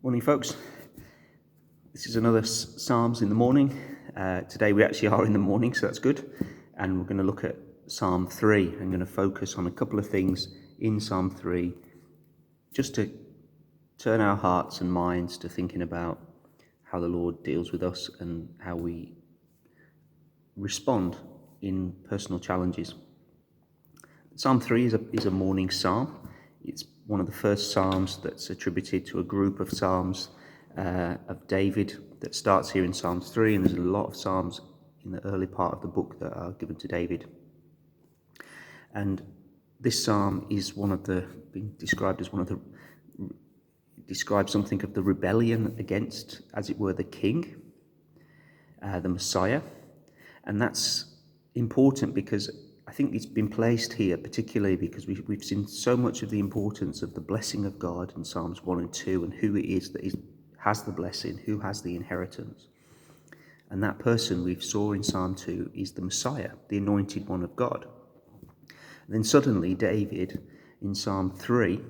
Morning, folks. This is another Psalms in the morning. Today we actually are in the morning, so that's good. And we're going to look at Psalm 3. I'm going to focus on a couple of things in Psalm 3, just to turn our hearts and minds to thinking about how the Lord deals with us and how we respond in personal challenges. Psalm 3 is a morning psalm. It's one of the first psalms that's attributed to a group of psalms of David that starts here in Psalms 3, and there's a lot of psalms in the early part of the book that are given to David. And this psalm is being described as describes something of the rebellion against, as it were, the king, the Messiah. And that's important because I think it's been placed here particularly because we've seen so much of the importance of the blessing of God in Psalms 1 and 2, and who it is that has the blessing, who has the inheritance. And that person we saw in Psalm 2 is the Messiah, the anointed one of God. And then suddenly David in Psalm 3,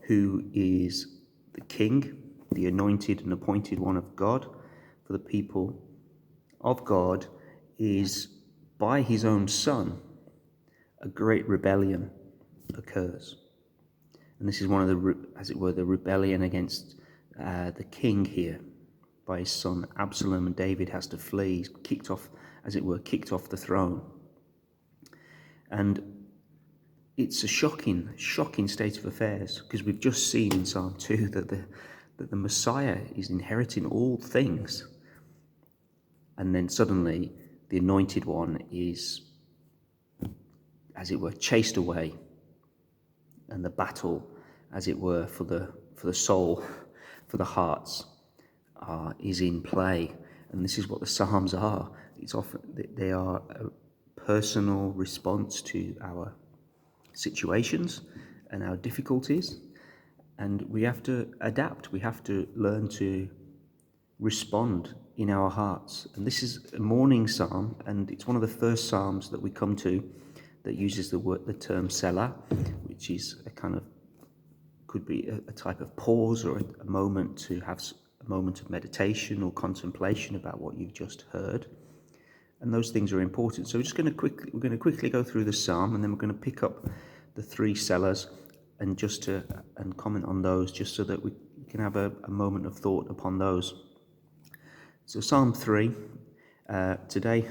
who is the king, the anointed and appointed one of God for the people of God, is by his own son, a great rebellion occurs. And this is one of the rebellion against the king here by his son Absalom, and David has to flee. He's kicked off the throne. And it's a shocking state of affairs, because we've just seen in Psalm 2 that the Messiah is inheriting all things. And then suddenly the anointed one is, as it were, chased away, and the battle, as it were, for the soul, for the hearts, is in play. And this is what the Psalms are. They are a personal response to our situations and our difficulties, and we have to adapt. We have to learn to respond in our hearts. And this is a morning psalm, and it's one of the first psalms that we come to that uses the term Selah, which is could be a type of pause or a moment to have a moment of meditation or contemplation about what you've just heard. And those things are important. So we're going to quickly go through the psalm, and then we're going to pick up the three Selahs and comment on those, just so that we can have a moment of thought upon those. So Psalm 3, today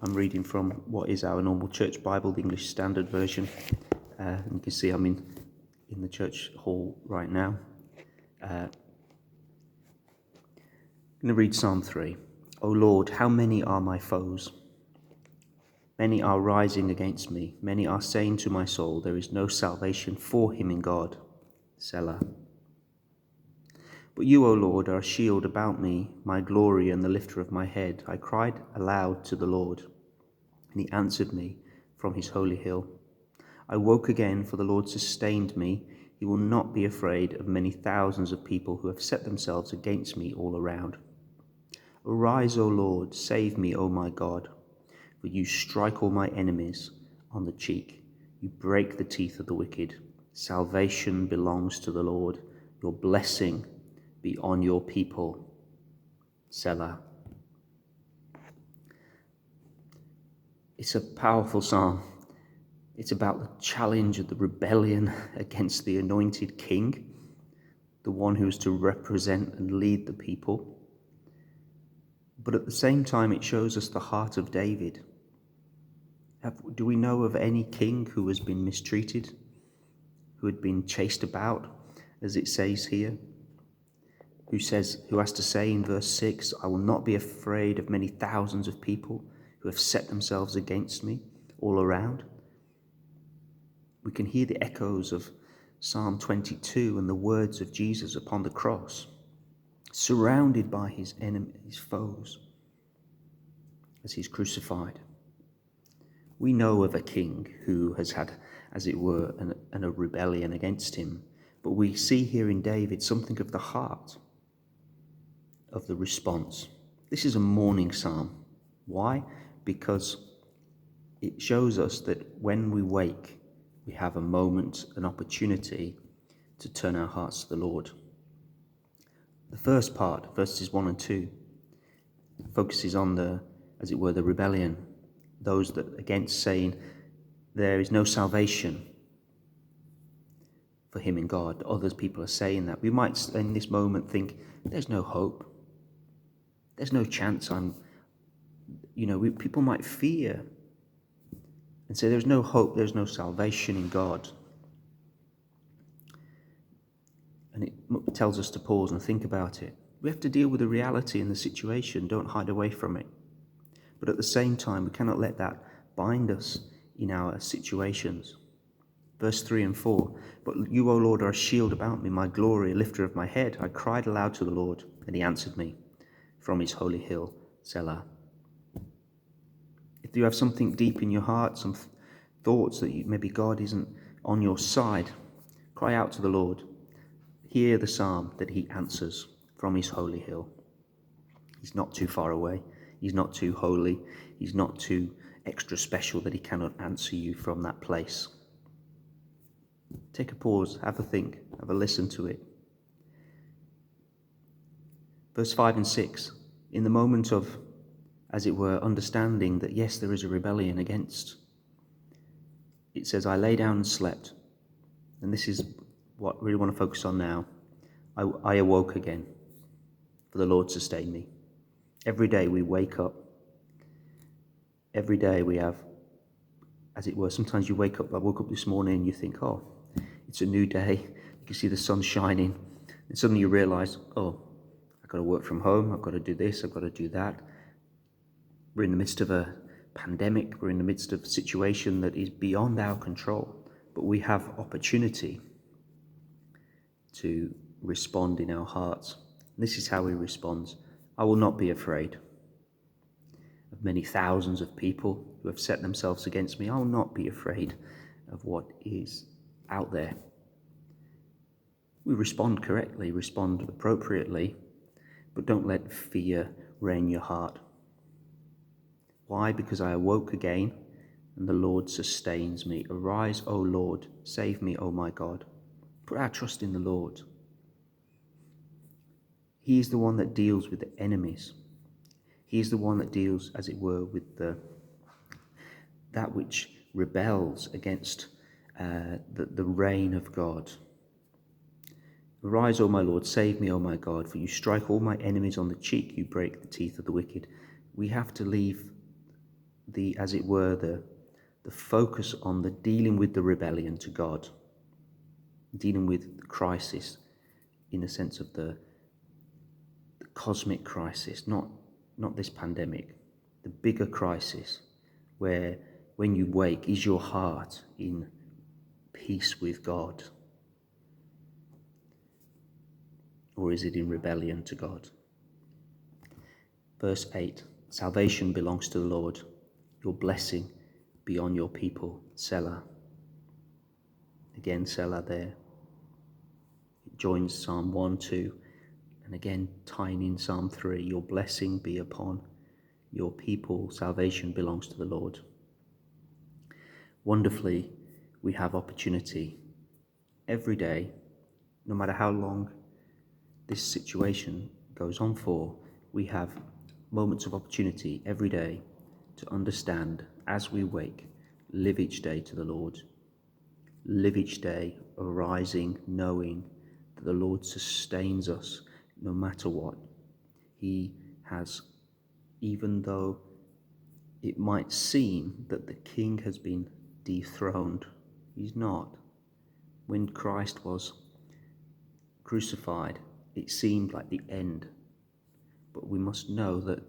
I'm reading from what is our normal church Bible, the English Standard Version. And you can see I'm in the church hall right now. I'm going to read Psalm 3. O Lord, how many are my foes? Many are rising against me. Many are saying to my soul, there is no salvation for him in God. Selah. But you, O Lord, are a shield about me, my glory and the lifter of my head. I cried aloud to the Lord, and he answered me from his holy hill. I woke again, for the Lord sustained me. He will not be afraid of many thousands of people who have set themselves against me all around. Arise, O Lord, save me, O my God, for you strike all my enemies on the cheek. You break the teeth of the wicked. Salvation belongs to the Lord. Your blessing be on your people. Selah. It's a powerful psalm. It's about the challenge of the rebellion against the anointed king, the one who is to represent and lead the people. But at the same time, it shows us the heart of David. Do we know of any king who has been mistreated, who had been chased about, as it says here? Who has to say in verse 6, I will not be afraid of many thousands of people who have set themselves against me all around. We can hear the echoes of Psalm 22 and the words of Jesus upon the cross, surrounded by his enemies, his foes, as he's crucified. We know of a king who has had, as it were, a rebellion against him, but we see here in David something of the heart of the response. This is a morning psalm. Why? Because it shows us that when we wake, we have a moment, an opportunity to turn our hearts to the Lord. The first part, verses 1 and 2, focuses on the rebellion, those that against saying there is no salvation for him in God. Others people are saying that. We might in this moment think there's no hope. There's no chance. People might fear and say there's no hope, there's no salvation in God. And it tells us to pause and think about it. We have to deal with the reality in the situation. Don't hide away from it. But at the same time, we cannot let that bind us in our situations. Verse 3 and 4, but you, O Lord, are a shield about me, my glory, a lifter of my head. I cried aloud to the Lord, and he answered me from his holy hill, Selah. If you have something deep in your heart, some thoughts that maybe God isn't on your side, cry out to the Lord. Hear the psalm that he answers from his holy hill. He's not too far away. He's not too holy. He's not too extra special that he cannot answer you from that place. Take a pause, have a think, have a listen to it. Verse 5 and 6, in the moment of, as it were, understanding that yes, there is a rebellion against, it says, I lay down and slept. And this is what I really want to focus on now. I awoke again, for the Lord sustained me. Every day we wake up. Every day we have, as it were, sometimes you wake up, I woke up this morning and you think, oh, it's a new day. You can see the sun shining. And suddenly you realize, oh, I've got to work from home. I've got to do this. I've got to do that. We're in the midst of a pandemic. We're in the midst of a situation that is beyond our control. But we have opportunity to respond in our hearts. And this is how he responds. I will not be afraid of many thousands of people who have set themselves against me. I will not be afraid of what is out there. We respond correctly, respond appropriately, but don't let fear reign your heart. Why? Because I awoke again, and the Lord sustains me. Arise, O Lord, save me, O my God. Put our trust in the Lord. He is the one that deals with the enemies. He is the one that deals, as it were, with that which rebels against the reign of God. Arise, O my Lord, save me, O my God, for you strike all my enemies on the cheek, you break the teeth of the wicked. We have to leave the focus on the dealing with the rebellion to God, dealing with the crisis in the sense of the cosmic crisis, not this pandemic, the bigger crisis, where when you wake, is your heart in peace with God? Or is it in rebellion to God? Verse 8, salvation belongs to the Lord. Your blessing be on your people. Selah. Again, Selah there. It joins Psalm 1, 2, and again tying in Psalm 3. Your blessing be upon your people. Salvation belongs to the Lord. Wonderfully, we have opportunity every day, no matter how long this situation goes on for. We have moments of opportunity every day to understand as we wake, live each day to the Lord. Live each day arising, knowing that the Lord sustains us no matter what. He has, even though it might seem that the king has been dethroned, he's not. When Christ was crucified, it seemed like the end. But we must know that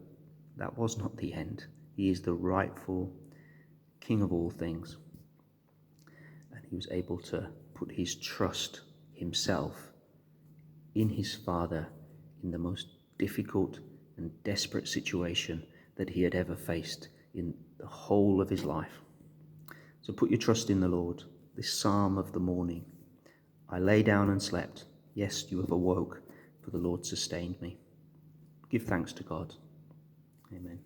that was not the end. He is the rightful King of all things. And he was able to put his trust himself in his Father in the most difficult and desperate situation that he had ever faced in the whole of his life. So put your trust in the Lord. This psalm of the morning. I lay down and slept. Yes, you have awoke, for the Lord sustained me. Give thanks to God. Amen.